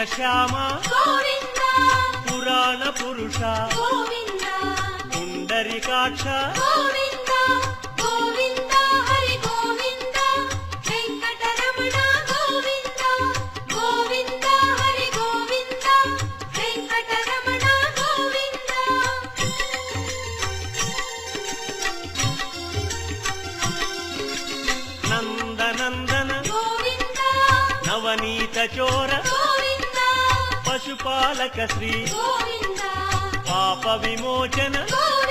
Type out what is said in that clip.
శ్యామ గోవింద పురాణ పురుష గోవింద పుండరీకాక్ష గోవింద గోవింద హరి గోవింద వెంకటరమణ గోవింద గోవింద హరి గోవింద వెంకటరమణ గోవింద నందనందన గోవింద నవనీత చోర గోవింద పశుపాలక శ్రీ గోవింద పాప విమోచన గోవింద